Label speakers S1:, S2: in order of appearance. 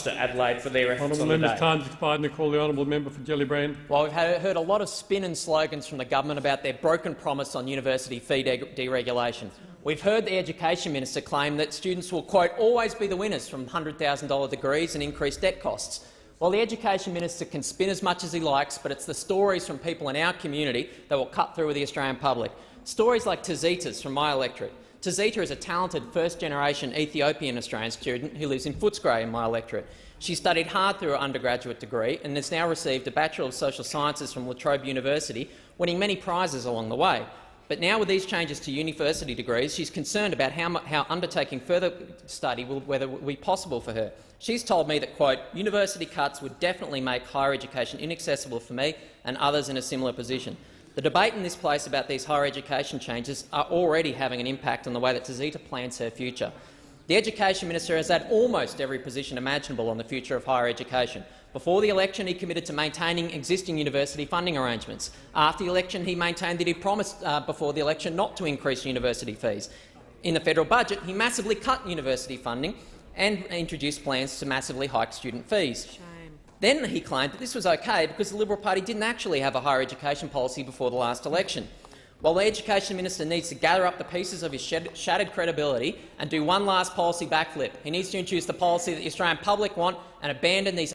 S1: much to Adelaide for their efforts on the day.
S2: Member's time has expired, and I call the honourable member for Gellibrand.
S3: Well, we've heard a lot of spin and slogans from the government about their broken promise on university fee deregulation. We've heard the Education Minister claim that students will, quote, always be the winners from $100,000 degrees and increased debt costs. Well, the Education Minister can spin as much as he likes, but it's the stories from people in our community that will cut through with the Australian public. Stories like Tizita's from my electorate. Tizita is a talented first-generation Ethiopian Australian student who lives in Footscray in my electorate. She studied hard through her undergraduate degree and has now received a Bachelor of Social Sciences from La Trobe University, winning many prizes along the way. But now, with these changes to university degrees, she's concerned about how undertaking further study will be possible for her. She's told me that, quote, university cuts would definitely make higher education inaccessible for me and others in a similar position. The debate in this place about these higher education changes are already having an impact on the way that Tizita plans her future. The Education Minister has had almost every position imaginable on the future of higher education. Before the election, he committed to maintaining existing university funding arrangements. After the election, he maintained that he promised before the election not to increase university fees. In the federal budget, he massively cut university funding and introduced plans to massively hike student fees.
S4: Shame.
S3: Then he claimed that this was okay because the Liberal Party didn't actually have a higher education policy before the last election. Well, the Education Minister needs to gather up the pieces of his shattered credibility and do one last policy backflip. He needs to introduce the policy that the Australian public want and abandon these